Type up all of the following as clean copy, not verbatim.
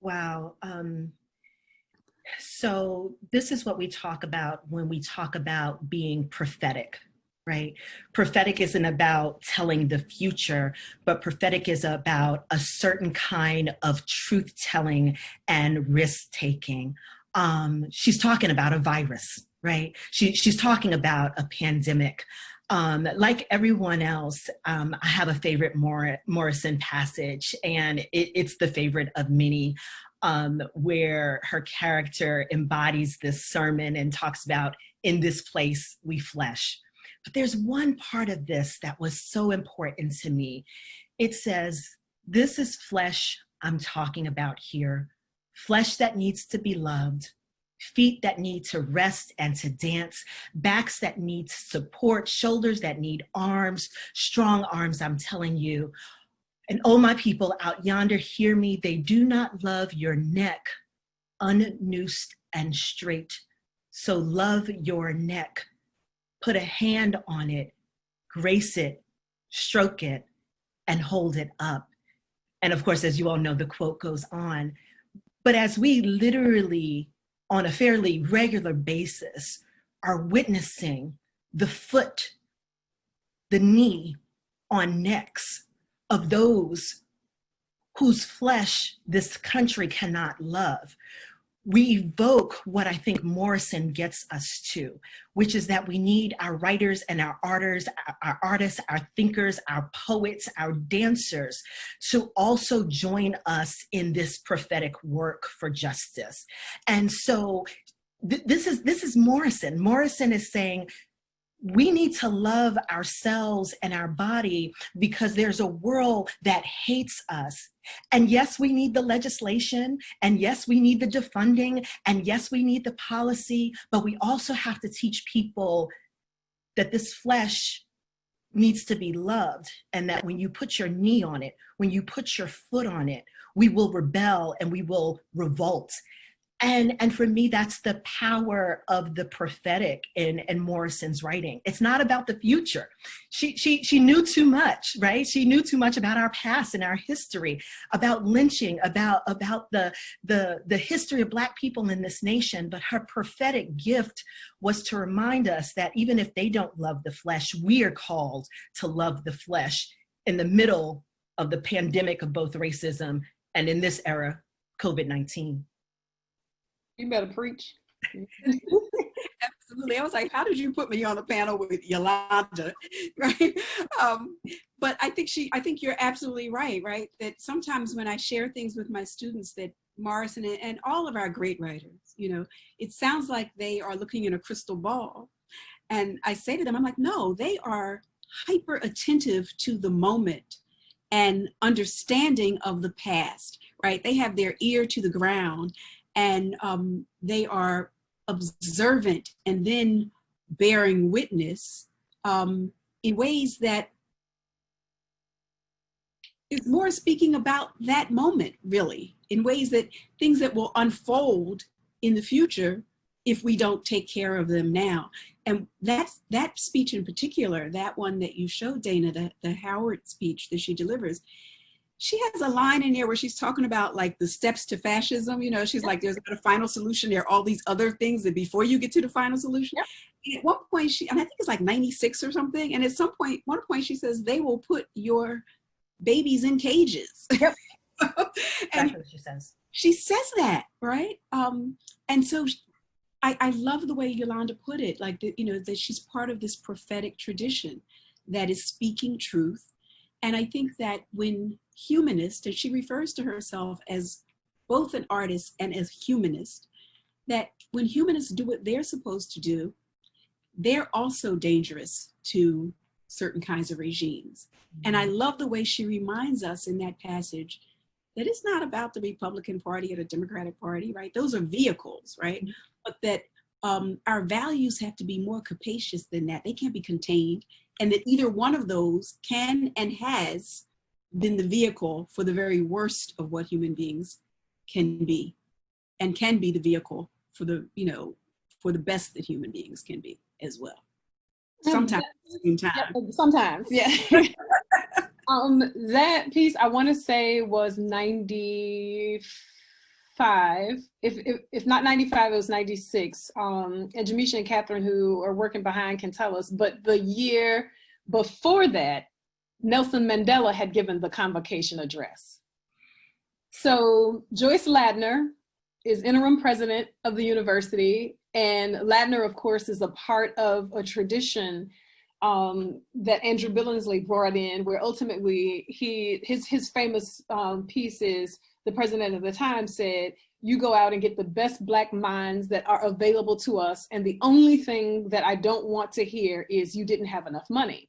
Wow. So this is what we talk about when we talk about being prophetic, right? Prophetic isn't about telling the future, but prophetic is about a certain kind of truth telling and risk taking. She's talking about a virus, right? She's talking about a pandemic. Like everyone else, I have a favorite Morrison passage, and it's the favorite of many, where her character embodies this sermon and talks about, in this place we flesh. But there's one part of this that was so important to me. It says, this is flesh I'm talking about here, flesh that needs to be loved, feet that need to rest and to dance, backs that need support, shoulders that need arms, strong arms, I'm telling you. And oh, my people out yonder, hear me, they do not love your neck, unnoosed and straight. So love your neck, put a hand on it, grace it, stroke it, and hold it up. And of course, as you all know, the quote goes on. But as we literally, on a fairly regular basis, are witnessing the foot, the knee on necks of those whose flesh this country cannot love, we evoke what I think Morrison gets us to, which is that we need our writers and our artists, our thinkers, our poets, our dancers to also join us in this prophetic work for justice. And so this is Morrison. Morrison is saying, we need to love ourselves and our body because there's a world that hates us. And yes, we need the legislation. And yes, we need the defunding. And yes, we need the policy. But we also have to teach people that this flesh needs to be loved. And that when you put your knee on it, when you put your foot on it, we will rebel and we will revolt. And for me, that's the power of the prophetic in Morrison's writing. It's not about the future. She knew too much, right? She knew too much about our past and our history, about lynching, about the history of Black people in this nation. But her prophetic gift was to remind us that even if they don't love the flesh, we are called to love the flesh in the middle of the pandemic of both racism and, in this era, COVID-19. You better preach. Absolutely. I was like, how did you put me on a panel with Yolanda, right? But I think you're absolutely right? That sometimes when I share things with my students that Morrison and all of our great writers, it sounds like they are looking in a crystal ball. And I say to them, I'm like, no, they are hyper attentive to the moment and understanding of the past, right? They have their ear to the ground. And they are observant and then bearing witness in ways that is more speaking about that moment, really, in ways that things that will unfold in the future if we don't take care of them now. And that speech in particular, that one that you showed, Dana, the Howard speech that she delivers, she has a line in there where she's talking about like the steps to fascism. She's like, there's not a final solution. There are all these other things that before you get to the final solution. Yep. And at one point and I think it's like 96 or something. And at one point she says, they will put your babies in cages. Yep. And what she says. She says that, right? And so I love the way Yolanda put it, like, that she's part of this prophetic tradition that is speaking truth. And I think that when humanists, and she refers to herself as both an artist and as humanist, that when humanists do what they're supposed to do, they're also dangerous to certain kinds of regimes. And I love the way she reminds us in that passage that it's not about the Republican Party or the Democratic Party, right? Those are vehicles, right? But that our values have to be more capacious than that. They can't be contained. And that either one of those can and has been the vehicle for the very worst of what human beings can be, and can be the vehicle for for the best that human beings can be as well. Sometimes at the same time. Sometimes, yeah. That piece I want to say was 95 95, if not 95, it was 96. And Jamisha and Catherine, who are working behind, can tell us. But the year before that, Nelson Mandela had given the convocation address. So Joyce Ladner is interim president of the university. And Ladner, of course, is a part of a tradition that Andrew Billingsley brought in, where ultimately his famous piece is, the president of the time said, "You go out and get the best Black minds that are available to us, and the only thing that I don't want to hear is you didn't have enough money."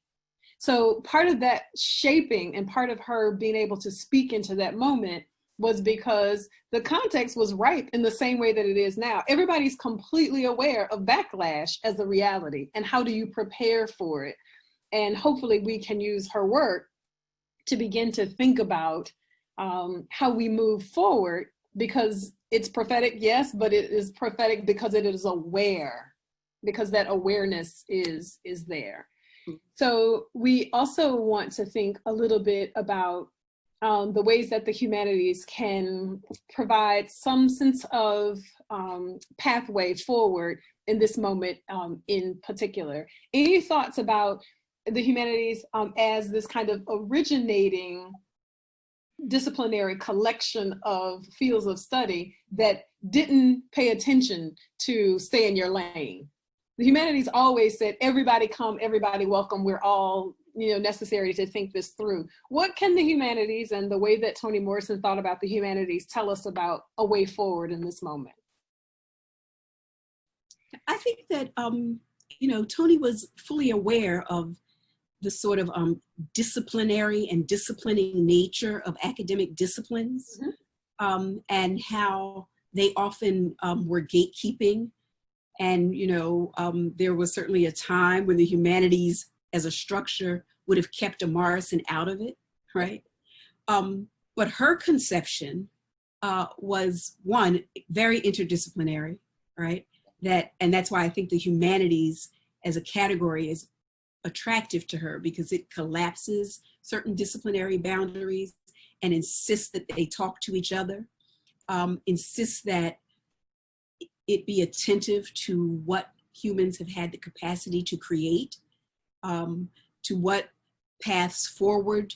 So part of that shaping and part of her being able to speak into that moment was because the context was ripe in the same way that it is now. Everybody's completely aware of backlash as a reality, and how do you prepare for it? And hopefully we can use her work to begin to think about how we move forward, because it's prophetic, yes, but it is prophetic because it is aware, because that awareness is there. So we also want to think a little bit about the ways that the humanities can provide some sense of pathway forward in this moment in particular. Any thoughts about the humanities as this kind of originating disciplinary collection of fields of study that didn't pay attention to stay in your lane? The humanities always said, everybody come, everybody welcome, we're all necessary to think this through. What can the humanities and the way that Toni Morrison thought about the humanities tell us about a way forward in this moment? I think that, Toni was fully aware of the sort of disciplinary and disciplining nature of academic disciplines, and how they often were gatekeeping. And, there was certainly a time when the humanities as a structure would have kept a Morrison out of it, right? But her conception was, one, very interdisciplinary, right? And that's why I think the humanities as a category is attractive to her, because it collapses certain disciplinary boundaries and insists that they talk to each other, insists that it be attentive to what humans have had the capacity to create, to what paths forward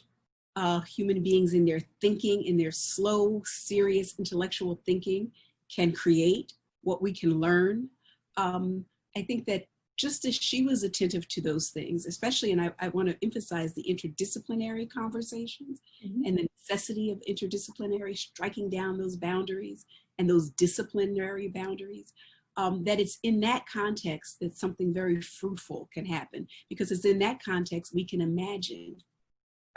human beings in their thinking, in their slow, serious intellectual thinking can create, what we can learn. I think that just as she was attentive to those things, especially, and I want to emphasize the interdisciplinary conversations and the necessity of interdisciplinary, striking down those boundaries and those disciplinary boundaries, that it's in that context that something very fruitful can happen, because it's in that context we can imagine,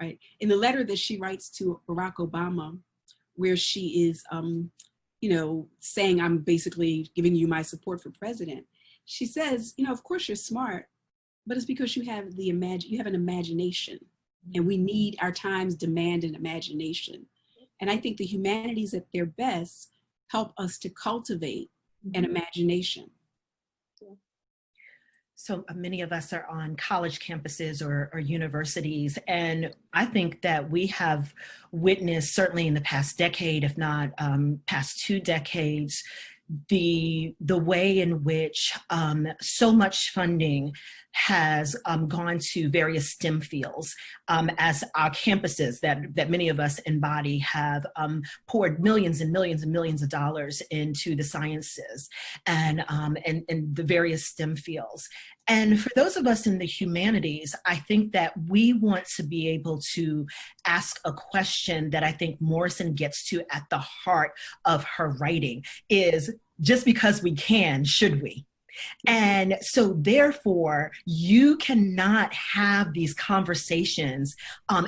right? In the letter that she writes to Barack Obama, where she is, saying, I'm basically giving you my support for president, she says, of course you're smart, but it's because you have an imagination, and we need, our times demand an imagination. And I think the humanities at their best help us to cultivate an imagination. So many of us are on college campuses or universities, and I think that we have witnessed, certainly in the past decade, if not past 2 decades, the way in which so much funding has gone to various STEM fields, as our campuses that many of us embody have poured millions and millions and millions of dollars into the sciences and the various STEM fields. And for those of us in the humanities, I think that we want to be able to ask a question that I think Morrison gets to at the heart of her writing is, just because we can, should we? And so therefore, you cannot have these conversations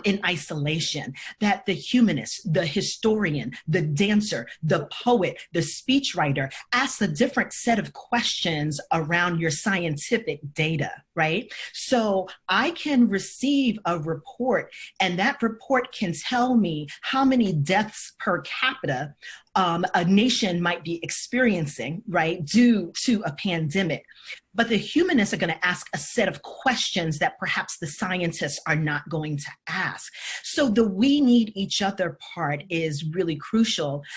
in isolation, that the humanist, the historian, the dancer, the poet, the speechwriter asks a different set of questions around your scientific data, right? So I can receive a report, and that report can tell me how many deaths per capita a nation might be experiencing, right, due to a pandemic. But the humanists are going to ask a set of questions that perhaps the scientists are not going to ask. So the we need each other part is really crucial.